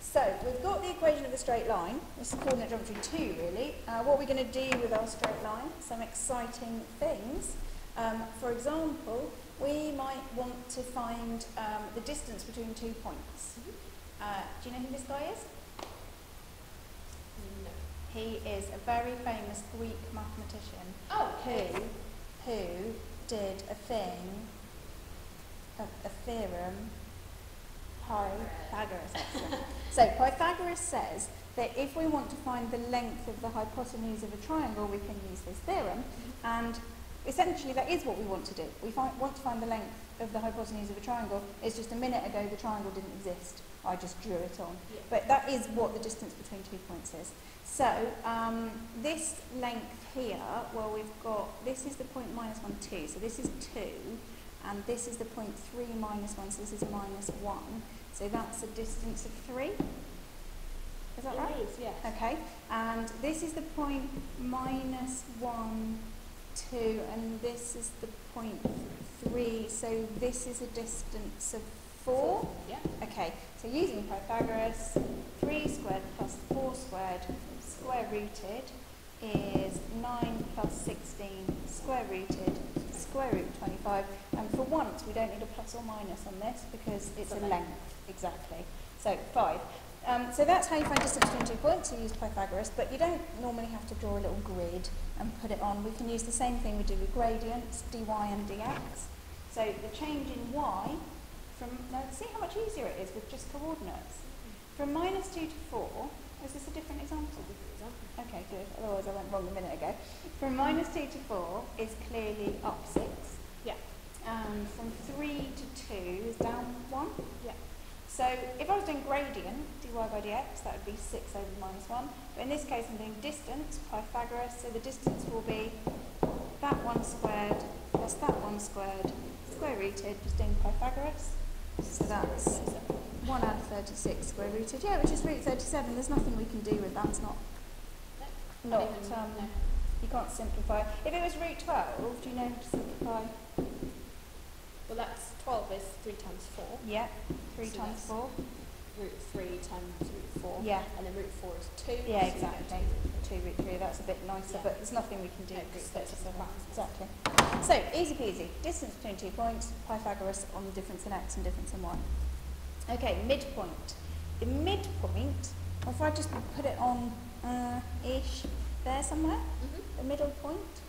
So we've got the equation of the straight line. This is coordinate geometry 2, really. What we're going to do with our straight line, some exciting things. For example, we might want to find the distance between 2 points. Do you know who this guy is? No. He is a very famous Greek mathematician who did a theorem, Pythagoras. Excellent. So Pythagoras says that if we want to find the length of the hypotenuse of a triangle, we can use this theorem, and essentially that is what we want to do. We want to find the length of the hypotenuse of a triangle. It's just a minute ago the triangle didn't exist. I just drew it on. Yeah. But that is what the distance between 2 points is. So this length here, well, we've got, this is the point -1, 2, so this is 2, and this is the point 3 minus 1, so this is -1. So that's a distance of 3. Is that right? It is, yes. Okay, and this is the point -1, 2, and this is the point 3, so this is a distance of 4. Yeah. Okay, so using Pythagoras, 3 squared plus 4 squared square rooted is 9 plus 16 square rooted square root 25. And for once, we don't need a plus or minus on this because it's a length. Exactly. So 5. So that's how you find distance between 2 points. You use Pythagoras, but you don't normally have to draw a little grid and put it on. We can use the same thing we do with gradients, dy and dx. So the change in y from, now see how much easier it is with just coordinates. From -2 to 4, is this a different example? Okay, good. Otherwise I went wrong a minute ago. From -2 to 4 is clearly up 6. Yeah. And from 3 to 2 is down 1. Yeah. So if I was doing gradient, dy by dx, that would be 6 over -1. But in this case I'm doing distance, Pythagoras, so the distance will be that 1 squared plus that 1 squared, square rooted, just doing Pythagoras. So that's 1 out of 36 square rooted. Yeah, which is root 37. There's nothing we can do with that. It's not, No. you can't simplify. If it was root 12, do you know how to simplify? Well, that's 12 is 3 times 4. Yeah, 3 So times that's 4. Root 3 times root 4. Yeah. And then root 4 is 2. Yeah, so you get exactly. 2 root 3, that's a bit nicer, Yeah. but there's nothing we can do No, with root 'cause it's 37. a Exactly. So, easy peasy. Distance between 2 points, Pythagoras on the difference in x and difference in y. Okay, midpoint. The midpoint, if I just put it on ish there somewhere, the middle point.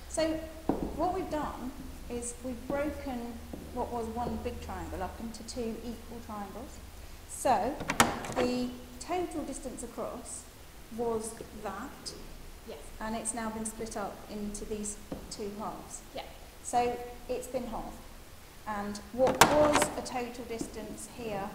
So what we've done is we've broken what was one big triangle up into 2 equal triangles. So the total distance across was that, Yes. and it's now been split up into these 2 halves. Yeah. So it's been halved. And what was a total distance here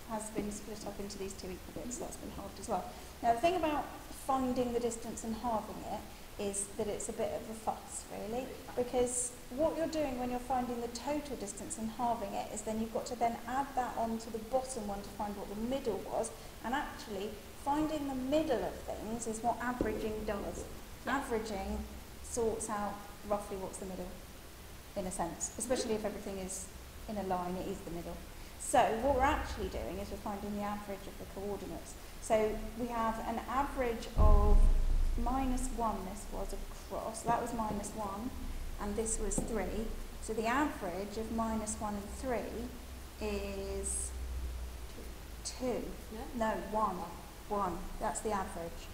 has been split up into these 2 equal bits, so that's been halved as well. Now the thing about finding the distance and halving it is that it's a bit of a fuss, really, because what you're doing when you're finding the total distance and halving it is then you've got to then add that on to the bottom one to find what the middle was, and actually finding the middle of things is what averaging does. Averaging sorts out roughly what's the middle, in a sense, especially if everything is in a line, it is the middle. So what we're actually doing is we're finding the average of the coordinates. So we have an average of -1, this was across, so that was -1, and this was 3. So the average of -1 and 3 is 2. No, 1. 1. That's the average.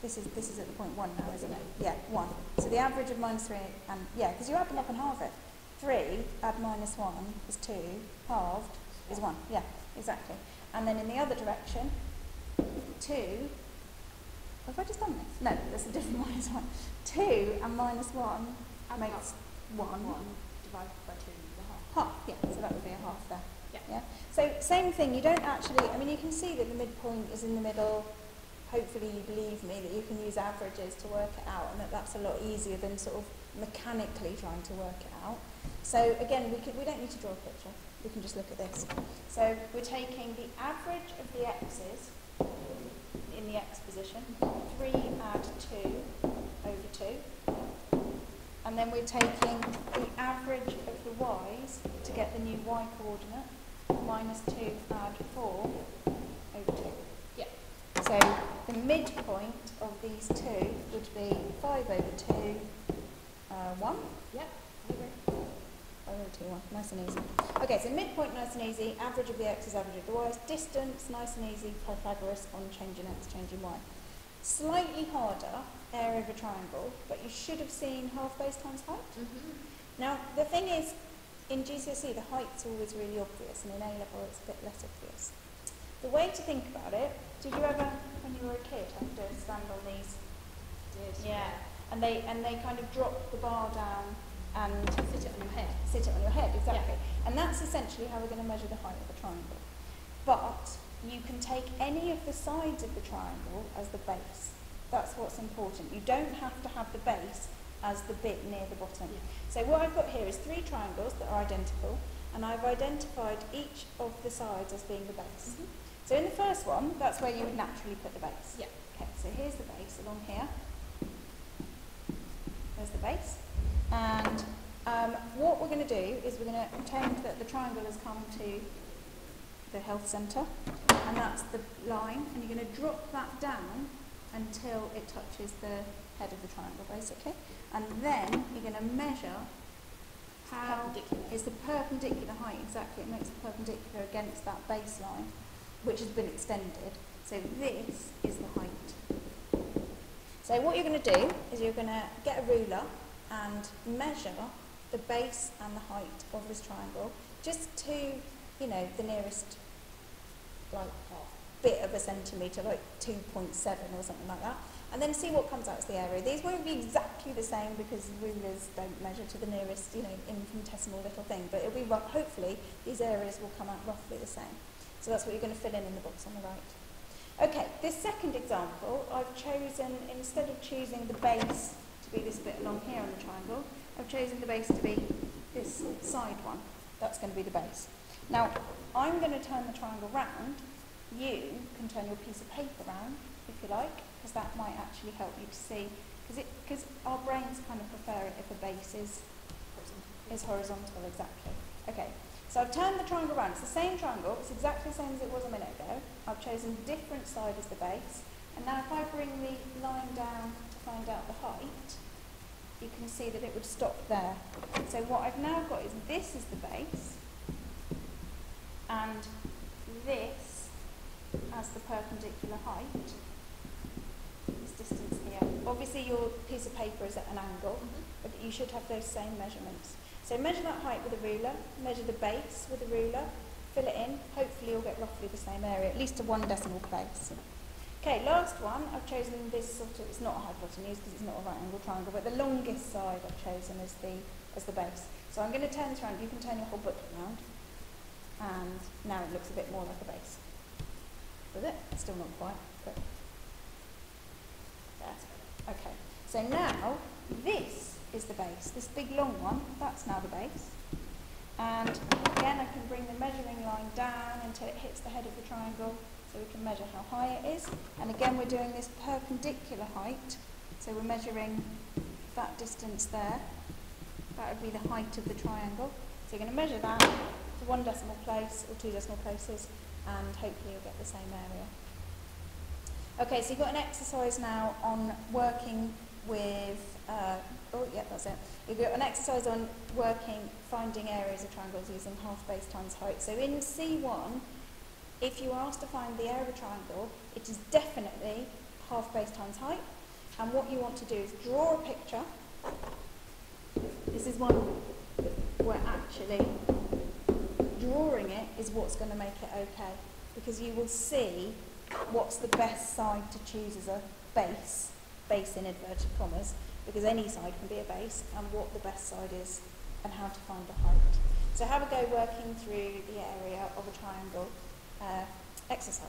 This is at the point 1 now, isn't it? Yeah, 1. So the average of -3 and, yeah, because you add them up and halve it. 3 add -1 is 2, halved is 1. Yeah, exactly. And then in the other direction, 2, have I just done this? No, there's a different -1. 2 and -1 makes 1. Divided by 2 is a half. Half, yeah, so that would be a half there. Yeah. So same thing, you don't actually, I mean, you can see that the midpoint is in the middle. Hopefully you believe me that you can use averages to work it out, and that's a lot easier than sort of mechanically trying to work it out. So again, we don't need to draw a picture, we can just look at this. So we're taking the average of the x's in the x position, 3 add 2 over 2, and then we're taking the average of the y's to get the new y coordinate, -2 add 4 over 2. So the midpoint of these two would be 5 over 2, 1. Yep, I agree. 5 over 2, 1. Nice and easy. Okay, so midpoint, nice and easy. Average of the x's, average of the y's. Distance, nice and easy. Pythagoras on changing x, changing y. Slightly harder, area of a triangle, but you should have seen half base times height. Now, the thing is, in GCSE, the height's always really obvious, and in A-level, it's a bit less obvious. The way to think about it, did you ever, when you were a kid, have to stand on these? Did. Yeah. And they kind of drop the bar down and Sit it on your head. sit it on your head, exactly. And that's essentially how we're going to measure the height of a triangle. But you can take any of the sides of the triangle as the base. That's what's important. You don't have to have the base as the bit near the bottom. Yeah. So what I've got here is 3 triangles that are identical, and I've identified each of the sides as being the base. So in the first one, that's where you would naturally put the base. Yeah. Okay, so here's the base along here. There's the base. And what we're going to do is we're going to pretend that the triangle has come to the health centre, and that's the line, and you're going to drop that down until it touches the head of the triangle, basically. And then you're going to measure how Perpendicular. is the perpendicular height, exactly. It makes it perpendicular against that baseline, which has been extended. So this is the height. So what you're going to do is you're going to get a ruler and measure the base and the height of this triangle, just to, you know, the nearest, like, bit of a centimetre, like 2.7 or something like that, and then see what comes out as the area. These won't be exactly the same because rulers don't measure to the nearest, you know, infinitesimal little thing, but it'll be, hopefully, these areas will come out roughly the same. So that's what you're going to fill in the box on the right. Okay, this second example, I've chosen, instead of choosing the base to be this bit along here on the triangle, I've chosen the base to be this side one. That's going to be the base. Now, I'm going to turn the triangle round. You can turn your piece of paper round, if you like, because that might actually help you to see, because our brains kind of prefer it if a base is horizontal, exactly. Okay, so I've turned the triangle round. It's the same triangle, it's exactly the same as it was a minute ago. I've chosen a different side as the base, and now if I bring the line down to find out the height, you can see that it would stop there. So what I've now got is this is the base, and this as the perpendicular height, this distance here. Obviously your piece of paper is at an angle, but you should have those same measurements. So measure that height with a ruler, measure the base with a ruler, fill it in, hopefully you'll get roughly the same area, at least to 1 decimal place. Okay, last one, I've chosen this sort of, it's not a hypotenuse because it's not a right angle triangle, but the longest side I've chosen as the base. So I'm going to turn this around, you can turn your whole book around, and now it looks a bit more like a base. Does it? Still not quite, but that's better. Okay, so now this is the base. This big long one, that's now the base. And again, I can bring the measuring line down until it hits the head of the triangle, so we can measure how high it is. And again, we're doing this perpendicular height, so we're measuring that distance there. That would be the height of the triangle. So you're going to measure that to 1 decimal place or 2 decimal places, and hopefully you'll get the same area. Okay, so you've got an exercise now on working with, that's it. You've got an exercise on finding areas of triangles using half base times height. So in C1, if you are asked to find the area of a triangle, it is definitely half base times height. And what you want to do is draw a picture. This is one where actually drawing it is what's going to make it okay, because you will see what's the best side to choose as a base in inverted commas, because any side can be a base, and what the best side is and how to find the height. So have a go working through the area of a triangle exercise.